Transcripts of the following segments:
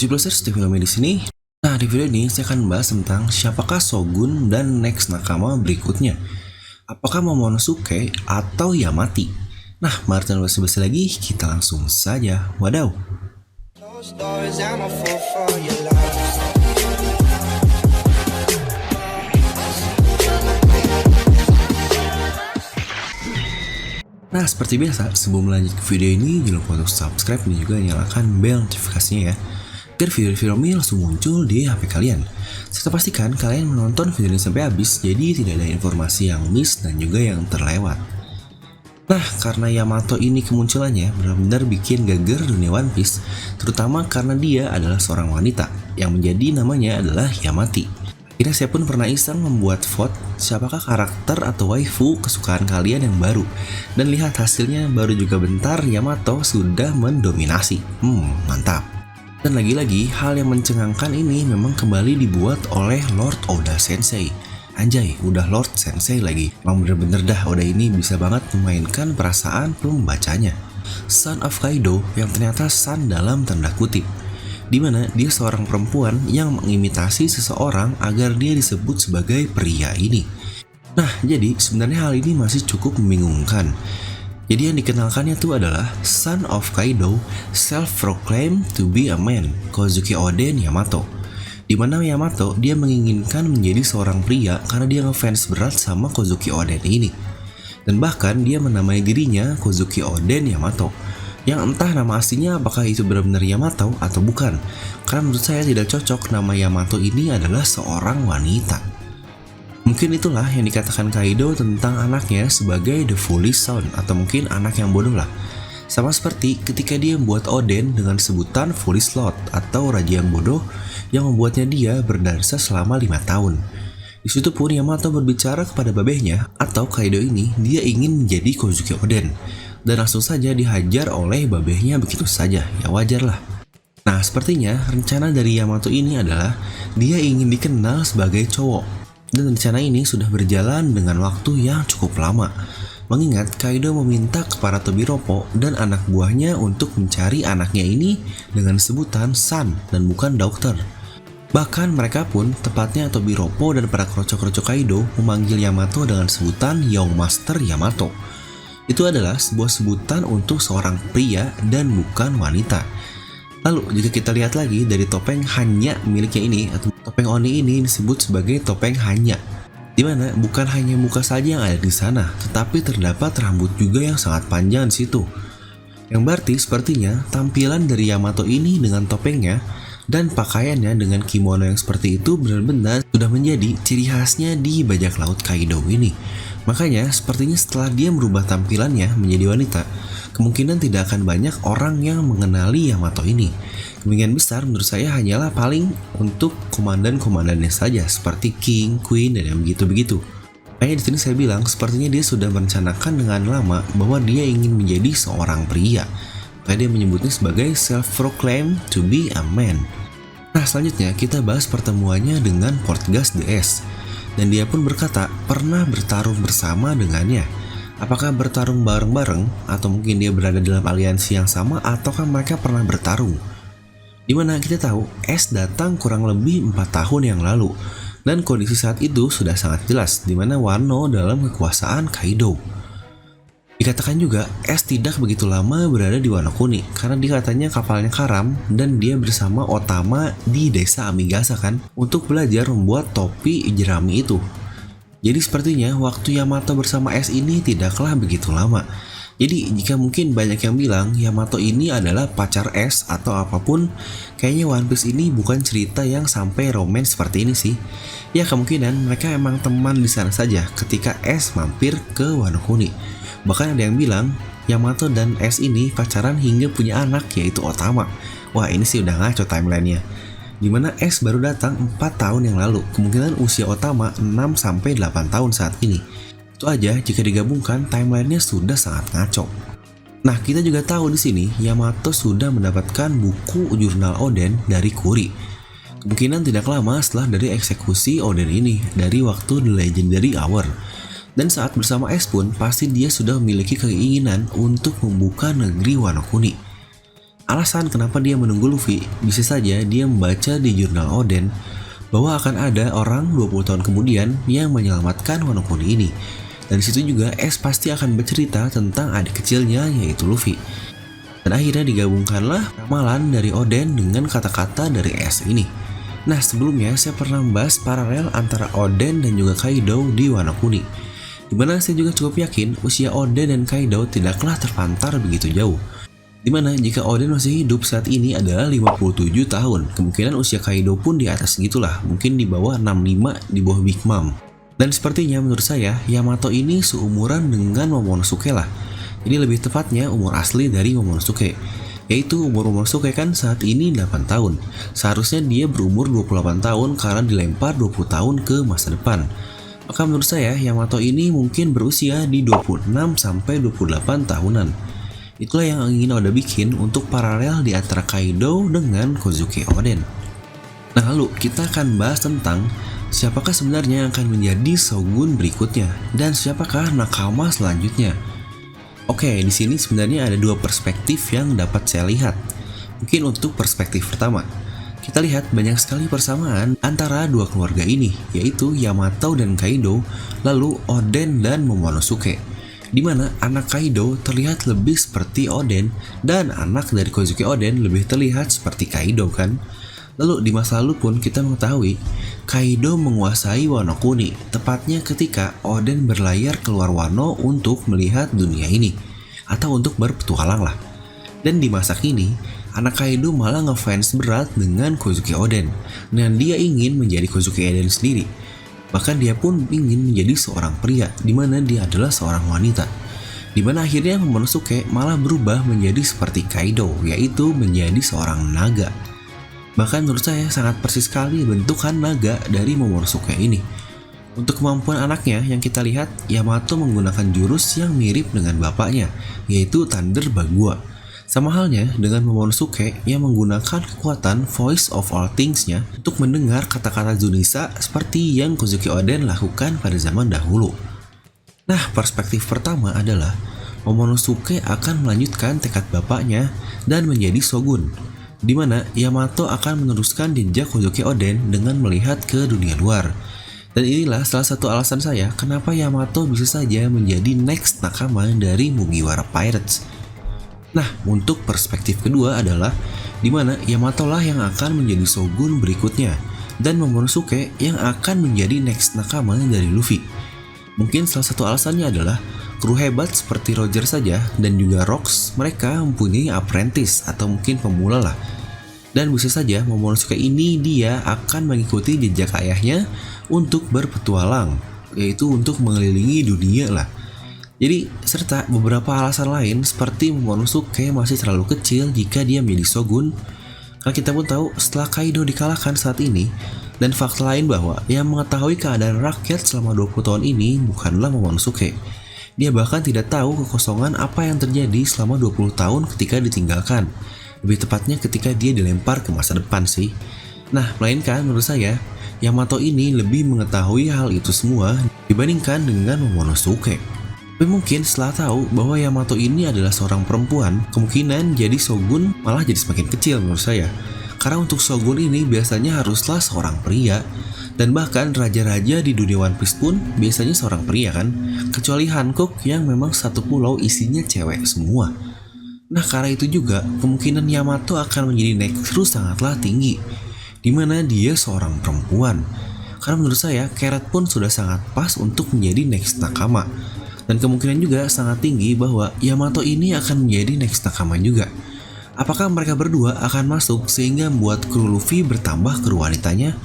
Plusers TV Filmi di sini. Nah, di video ini saya akan membahas tentang siapakah Shogun dan next nakama berikutnya. Apakah Momonosuke atau Yamati? Nah, mari tanpa basa-basi lagi, kita langsung saja. Wadaw. Nah, seperti biasa, sebelum lanjut ke video ini, jangan lupa untuk subscribe dan juga nyalakan bel notifikasinya ya, biar video-video ini langsung muncul di HP kalian. Serta pastikan kalian menonton video ini sampai habis, jadi tidak ada informasi yang miss dan juga yang terlewat. Nah, karena Yamato ini kemunculannya benar-benar bikin geger dunia One Piece, terutama karena dia adalah seorang wanita, yang menjadi namanya adalah Yamati. Akhirnya saya pun pernah iseng membuat vote siapakah karakter atau waifu kesukaan kalian yang baru. Dan lihat hasilnya, baru juga bentar Yamato sudah mendominasi. Mantap. Dan lagi-lagi hal yang mencengangkan ini memang kembali dibuat oleh Lord Oda Sensei. Anjay, udah Lord Sensei lagi. Emang bener-bener dah Oda ini bisa banget memainkan perasaan pembacanya. Son of Kaido yang ternyata son dalam tanda kutip, dimana dia seorang perempuan yang mengimitasi seseorang agar dia disebut sebagai pria ini. Nah, jadi sebenarnya hal ini masih cukup membingungkan. Jadi yang dikenalkannya itu adalah Son of Kaido, self-proclaimed to be a man, Kozuki Oden Yamato. Dimana Yamato dia menginginkan menjadi seorang pria karena dia ngefans berat sama Kozuki Oden ini. Dan bahkan dia menamai dirinya Kozuki Oden Yamato, yang entah nama aslinya apakah itu benar-benar Yamato atau bukan. Karena menurut saya tidak cocok nama Yamato ini adalah seorang wanita. Mungkin itulah yang dikatakan Kaido tentang anaknya sebagai the foolish son, atau mungkin anak yang bodoh lah. Sama seperti ketika dia membuat Oden dengan sebutan foolish lord atau raja yang bodoh, yang membuatnya dia berdansa selama 5 tahun. Di situ pun Yamato berbicara kepada babehnya atau Kaido ini, dia ingin menjadi Kozuki Oden. Dan langsung saja dihajar oleh babehnya begitu saja, ya wajar lah. Nah, sepertinya rencana dari Yamato ini adalah dia ingin dikenal sebagai cowok. Dan rencana ini sudah berjalan dengan waktu yang cukup lama. Mengingat Kaido meminta kepada Tobiropo dan anak buahnya untuk mencari anaknya ini dengan sebutan San dan bukan dokter. Bahkan mereka pun, tepatnya Tobiropo dan para kroco-kroco Kaido, memanggil Yamato dengan sebutan Young Master Yamato. Itu adalah sebuah sebutan untuk seorang pria dan bukan wanita. Lalu jika kita lihat lagi dari topeng Hanya miliknya ini, atau topeng Oni ini disebut sebagai topeng Hanya, dimana bukan hanya muka saja yang ada di sana, tetapi terdapat rambut juga yang sangat panjang di situ. Yang berarti sepertinya tampilan dari Yamato ini dengan topengnya dan pakaiannya dengan kimono yang seperti itu benar-benar sudah menjadi ciri khasnya di bajak laut Kaido ini. Makanya sepertinya setelah dia merubah tampilannya menjadi wanita, kemungkinan tidak akan banyak orang yang mengenali Yamato ini. Kemungkinan besar menurut saya hanyalah paling untuk komandan-komandannya saja, seperti King, Queen, dan yang begitu-begitu. Makanya di sini saya bilang sepertinya dia sudah merencanakan dengan lama bahwa dia ingin menjadi seorang pria. Makanya dia menyebutnya sebagai self-proclaimed to be a man. Nah, selanjutnya kita bahas pertemuannya dengan Portgas DS. Dan dia pun berkata pernah bertarung bersama dengannya. Apakah bertarung bareng-bareng atau mungkin dia berada dalam aliansi yang sama ataukah mereka pernah bertarung? Dimana kita tahu S datang kurang lebih 4 tahun yang lalu. Dan kondisi saat itu sudah sangat jelas dimana Wano dalam kekuasaan Kaido. Dikatakan juga S tidak begitu lama berada di Wano Kuni karena dia katanya kapalnya karam dan dia bersama Otama di desa Amigasa kan untuk belajar membuat topi jerami itu. Jadi sepertinya waktu Yamato bersama S ini tidaklah begitu lama. Jadi jika mungkin banyak yang bilang Yamato ini adalah pacar S atau apapun, kayaknya One Piece ini bukan cerita yang sampai romance seperti ini sih. Ya kemungkinan mereka emang teman di sana saja ketika S mampir ke Wano Kuni. Bahkan ada yang bilang Yamato dan S ini pacaran hingga punya anak yaitu Otama. Wah, ini sih udah ngaco timelinenya. Dimana S baru datang 4 tahun yang lalu, kemungkinan usia Otama 6-8 tahun saat ini. Itu aja jika digabungkan timelinenya sudah sangat ngaco. Nah, kita juga tahu di sini Yamato sudah mendapatkan buku jurnal Oden dari Kuri. Kemungkinan tidak lama setelah dari eksekusi Oden ini dari waktu The Legendary Hour. Dan saat bersama S pun pasti dia sudah memiliki keinginan untuk membuka negeri Wano Kuni. Alasan kenapa dia menunggu Luffy, bisa saja dia membaca di jurnal Oden bahwa akan ada orang 20 tahun kemudian yang menyelamatkan Wano Kuni ini. Dan disitu juga Ace pasti akan bercerita tentang adik kecilnya yaitu Luffy. Dan akhirnya digabungkanlah ramalan dari Oden dengan kata-kata dari Ace ini. Nah, sebelumnya saya pernah membahas paralel antara Oden dan juga Kaido di Wano Kuni, dimana saya juga cukup yakin usia Oden dan Kaido tidaklah terpantar begitu jauh. Dimana jika Oden masih hidup saat ini adalah 57 tahun, kemungkinan usia Kaido pun di atas segitulah, mungkin di bawah 65, di bawah Big Mom. Dan sepertinya menurut saya, Yamato ini seumuran dengan Momonosuke lah. Jadi lebih tepatnya umur asli dari Momonosuke, yaitu umur Momonosuke kan saat ini 8 tahun. Seharusnya dia berumur 28 tahun karena dilempar 20 tahun ke masa depan. Maka menurut saya Yamato ini mungkin berusia di 26 sampai 28 tahunan. Itulah yang ingin Oda bikin untuk paralel di antara Kaido dengan Kozuki Oden. Nah, lalu kita akan bahas tentang siapakah sebenarnya yang akan menjadi shogun berikutnya dan siapakah nakama selanjutnya. Oke, di sini sebenarnya ada dua perspektif yang dapat saya lihat. Mungkin untuk perspektif pertama, kita lihat banyak sekali persamaan antara dua keluarga ini, yaitu Yamato dan Kaido, lalu Oden dan Momonosuke, di mana anak Kaido terlihat lebih seperti Oden dan anak dari Kozuki Oden lebih terlihat seperti Kaido kan. Lalu di masa lalu pun kita mengetahui Kaido menguasai Wano Kuni, tepatnya ketika Oden berlayar keluar Wano untuk melihat dunia ini, atau untuk berpetualang lah. Dan di masa kini, anak Kaido malah ngefans berat dengan Kozuki Oden, dan dia ingin menjadi Kozuki Oden sendiri. Bahkan dia pun ingin menjadi seorang pria, di mana dia adalah seorang wanita. Di mana akhirnya Momonosuke malah berubah menjadi seperti Kaido, yaitu menjadi seorang naga. Bahkan menurut saya sangat persis sekali bentukan naga dari Momonosuke ini. Untuk kemampuan anaknya yang kita lihat, Yamato menggunakan jurus yang mirip dengan bapaknya, yaitu Thunder Bagua. Sama halnya dengan Momonosuke yang menggunakan kekuatan Voice of All Things-nya untuk mendengar kata-kata Zunisha seperti yang Kozuki Oden lakukan pada zaman dahulu. Nah, perspektif pertama adalah Momonosuke akan melanjutkan tekad bapaknya dan menjadi shogun, di mana Yamato akan meneruskan jejak Kozuki Oden dengan melihat ke dunia luar. Dan inilah salah satu alasan saya kenapa Yamato bisa saja menjadi next nakama dari Mugiwara Pirates. Nah, untuk perspektif kedua adalah di mana Yamato lah yang akan menjadi shogun berikutnya dan Momonosuke yang akan menjadi next nakama dari Luffy. Mungkin salah satu alasannya adalah kru hebat seperti Roger saja dan juga Rocks, mereka mempunyai apprentice atau mungkin pemula lah. Dan bisa saja Momonosuke ini dia akan mengikuti jejak ayahnya untuk berpetualang, yaitu untuk mengelilingi dunia lah. Jadi serta beberapa alasan lain seperti Momonosuke masih terlalu kecil jika dia menjadi shogun. Karena kita pun tahu setelah Kaido dikalahkan saat ini, dan fakta lain bahwa yang mengetahui keadaan rakyat selama 20 tahun ini bukanlah Momonosuke. Dia bahkan tidak tahu kekosongan apa yang terjadi selama 20 tahun ketika ditinggalkan. Lebih tepatnya ketika dia dilempar ke masa depan sih. Nah, melainkan menurut saya, Yamato ini lebih mengetahui hal itu semua dibandingkan dengan Momonosuke. Tapi mungkin setelah tahu bahwa Yamato ini adalah seorang perempuan, kemungkinan jadi shogun malah jadi semakin kecil menurut saya. Karena untuk shogun ini biasanya haruslah seorang pria. Dan bahkan raja-raja di dunia One Piece pun biasanya seorang pria kan. Kecuali Hancock yang memang satu pulau isinya cewek semua. Nah, karena itu juga kemungkinan Yamato akan menjadi next sangatlah tinggi, dimana dia seorang perempuan. Karena menurut saya Carrot pun sudah sangat pas untuk menjadi next nakama. Dan kemungkinan juga sangat tinggi bahwa Yamato ini akan menjadi next nakama juga. Apakah mereka berdua akan masuk sehingga membuat kru Luffy bertambah kru wanitanya?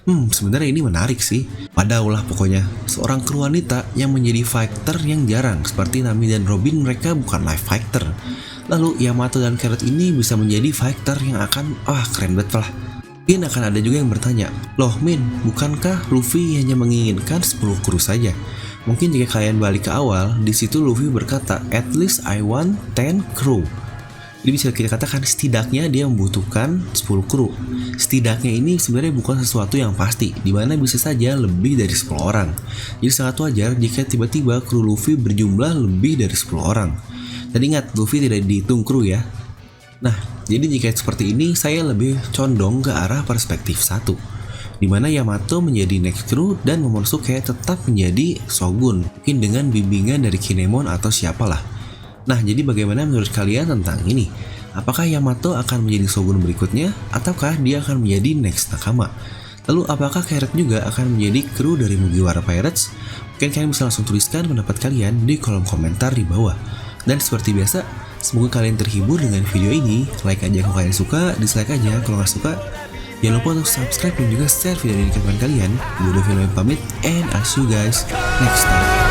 Sebenarnya ini menarik sih. Padahal lah pokoknya seorang kru wanita yang menjadi fighter yang jarang seperti Nami dan Robin, mereka bukan live fighter. Lalu Yamato dan Carrot ini bisa menjadi fighter yang akan keren banget lah. Mungkin akan ada juga yang bertanya, loh Min, bukankah Luffy hanya menginginkan 10 kru saja? Mungkin jika kalian balik ke awal, di situ Luffy berkata, at least I want 10 crew. Jadi bisa kita katakan setidaknya dia membutuhkan 10 kru. Setidaknya ini sebenarnya bukan sesuatu yang pasti, dimana bisa saja lebih dari 10 orang. Jadi sangat wajar jika tiba-tiba kru Luffy berjumlah lebih dari 10 orang. Dan ingat, Luffy tidak dihitung kru ya. Nah, Jadi jika seperti ini, saya lebih condong ke arah perspektif satu, di mana Yamato menjadi next crew dan Momonosuke tetap menjadi shogun, mungkin dengan bimbingan dari Kinemon atau siapalah. Nah, jadi bagaimana menurut kalian tentang ini? Apakah Yamato akan menjadi shogun berikutnya, ataukah dia akan menjadi next Nakama? Lalu apakah Carrot juga akan menjadi kru dari Mugiwara Pirates? Mungkin kalian bisa langsung tuliskan pendapat kalian di kolom komentar di bawah. Dan seperti biasa, semoga kalian terhibur dengan video ini. Like aja kalau kalian suka, dislike aja kalau nggak suka. Jangan lupa untuk subscribe dan juga share video ini ke teman kalian. Gue udah film pamit, and I'll see you guys next time.